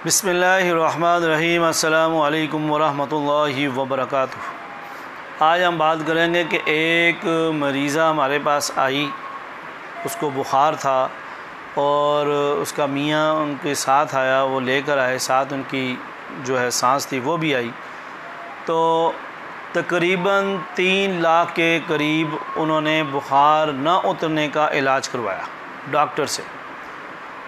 बिस्मिल्लाहिर्रहमानिर्रहीम। अस्सलामु अलैकुम वरहमतुल्लाहि वबरकातुहू। आज हम बात करेंगे कि एक मरीज़ा हमारे पास आई, उसको बुखार था और उसका मियाँ उनके साथ आया, वो लेकर आए, साथ उनकी जो है सांस थी वो भी आई। तो तकरीबन 3 लाख के करीब उन्होंने बुखार न उतरने का इलाज करवाया डॉक्टर से।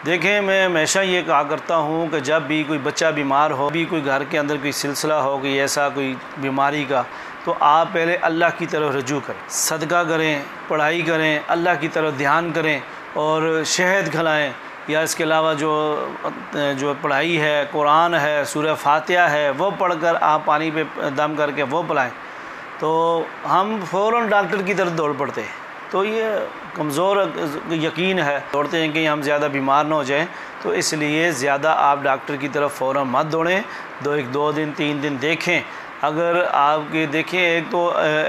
देखें, मैं हमेशा ये कहा करता हूँ कि जब भी कोई बच्चा बीमार हो, भी कोई घर के अंदर कोई सिलसिला हो, कोई ऐसा कोई बीमारी का, तो आप पहले अल्लाह की तरफ रजू करें, सदका करें, पढ़ाई करें, अल्लाह की तरफ ध्यान करें और शहद खिलाएं, या इसके अलावा जो पढ़ाई है, कुरान है, सूरह फातिहा है, वो पढ़कर आप पानी पे दम करके वो पिलाएं, तो हम फ़ौरन डॉक्टर की तरफ दौड़ पड़ते हैं। तो ये कमज़ोर यकीन है, दौड़ते हैं कि हम ज़्यादा बीमार ना हो जाएं, तो इसलिए ज़्यादा आप डॉक्टर की तरफ फ़ौरन मत दौड़ें। 2 दिन 3 दिन देखें। अगर आपके देखें एक तो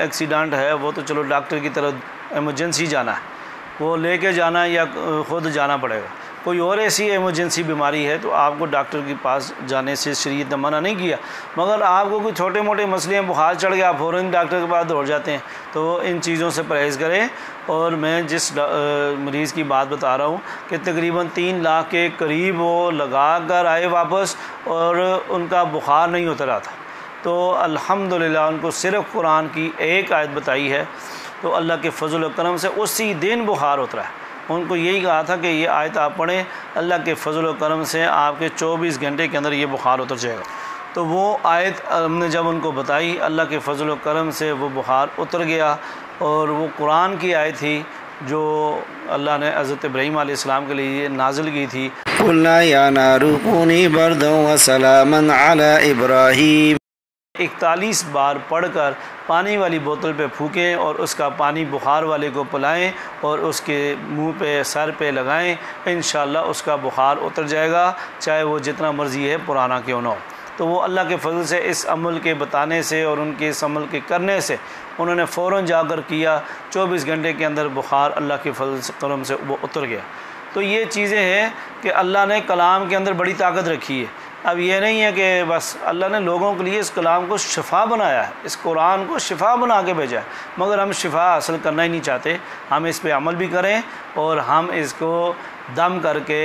एक्सीडेंट है, वो तो चलो डॉक्टर की तरफ एमरजेंसी जाना है, वो लेके जाना या ख़ुद जाना पड़ेगा। कोई और ऐसी इमरजेंसी बीमारी है तो आपको डॉक्टर के पास जाने से शरीयत ने मना नहीं किया, मगर आपको कोई छोटे मोटे मसले हैं, बुखार चढ़ गया, आप फ़ौरन डॉक्टर के पास दौड़ जाते हैं, तो इन चीज़ों से परहेज़ करें। और मैं जिस मरीज़ की बात बता रहा हूँ कि तकरीबन 3 लाख के करीब वो लगा कर आए वापस, और उनका बुखार नहीं उतरा था। तो अल्हम्दुलिल्लाह उनको सिर्फ़ कुरान की एक आयत बताई है, तो अल्लाह के फजल व करम से उसी दिन बुखार उतरा है। उनको यही कहा था कि ये आयत आप पढ़ें, अल्लाह के फजल व करम से आपके 24 घंटे के अंदर ये बुखार उतर जाएगा। तो वो आयत हमने जब उनको बताई, अल्लाह के फजल व करम से वो बुखार उतर गया। और वो कुरान की आयत थी जो अल्लाह ने हज़रत इब्राहीम अलैहिस्सलाम के लिए नाजिल की थी। कुल्ना या नारू कूनी बर्दन व सलामन अला इब्राहीम। 41 बार पढ़कर पानी वाली बोतल पे फूकें और उसका पानी बुखार वाले को पिलाएं और उसके मुंह पे, सर पे लगाएं। इंशाअल्लाह उसका बुखार उतर जाएगा, चाहे वो जितना मर्ज़ी है पुराना क्यों ना हो। तो वो अल्लाह के फजल से इस अमल के बताने से और उनके इस अमल के करने से उन्होंने फ़ौरन जाकर किया, 24 घंटे के अंदर बुखार अल्लाह के फजल से करम से वो उतर गया। तो ये चीज़ें हैं कि अल्लाह ने कलाम के अंदर बड़ी ताकत रखी है। अब ये नहीं है कि बस अल्लाह ने लोगों के लिए इस कलाम को शिफा बनाया है, इस कुरान को शिफा बना के भेजा है, मगर हम शिफा हासिल करना ही नहीं चाहते। हम इस पे अमल भी करें और हम इसको दम करके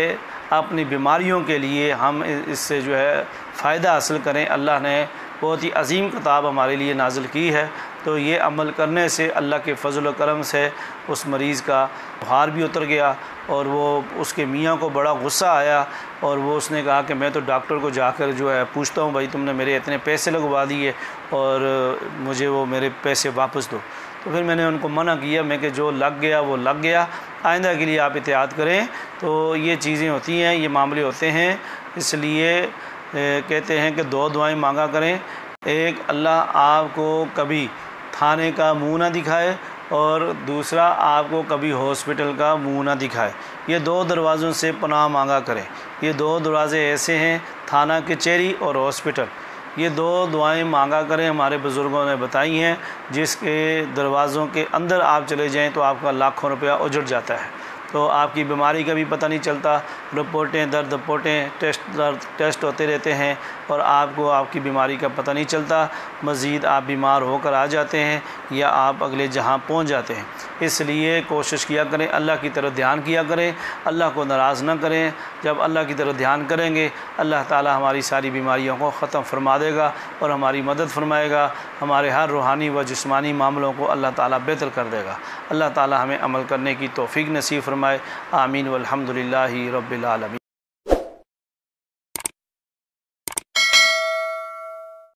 अपनी बीमारियों के लिए हम इससे जो है फ़ायदा हासिल करें। अल्लाह ने बहुत ही अजीम किताब हमारे लिए नाजिल की है, तो ये अमल करने से अल्लाह के फजल व करम से उस मरीज़ का बुखार भी उतर गया। और वो उसके मियाँ को बड़ा गुस्सा आया और वो उसने कहा कि मैं तो डॉक्टर को जाकर जो है पूछता हूँ, भाई तुमने मेरे इतने पैसे लगवा दिए और मुझे वो मेरे पैसे वापस दो। तो फिर मैंने उनको मना किया, मैं कि जो लग गया वो लग गया, आइंदा के लिए आप एहतियात करें। तो ये चीज़ें होती हैं, ये मामले होते हैं, इसलिए कहते हैं कि 2 दुआएं मांगा करें। एक, अल्लाह आपको कभी थाने का मुंह ना दिखाए, और दूसरा आपको कभी हॉस्पिटल का मुंह ना दिखाए। ये 2 दरवाज़ों से पनाह मांगा करें। ये 2 दरवाज़े ऐसे हैं, थाना, कचहरी और हॉस्पिटल। ये 2 दुआएं मांगा करें, हमारे बुज़ुर्गों ने बताई हैं। जिसके दरवाज़ों के अंदर आप चले जाएं तो आपका लाखों रुपया उजड़ जाता है, तो आपकी बीमारी का भी पता नहीं चलता। रिपोर्टें टेस्ट होते रहते हैं और आपको आपकी बीमारी का पता नहीं चलता। मज़ीद आप बीमार होकर आ जाते हैं या आप अगले जहां पहुंच जाते हैं। इसलिए कोशिश किया करें, अल्लाह की तरफ ध्यान किया करें, अल्लाह को नाराज़ न करें। जब अल्लाह की तरफ ध्यान करेंगे, अल्लाह ताला हमारी सारी बीमारियों को ख़त्म फरमा देगा और हमारी मदद फरमाएगा। हमारे हर रूहानी व जिस्मानी मामलों को अल्लाह ताला बेहतर कर देगा। अल्लाह ताला हमें अमल करने की तौफ़ीक़ नसीब फरमाए। आमीन वल्हम्दुलिल्लाहि रब्बिल आलमीन।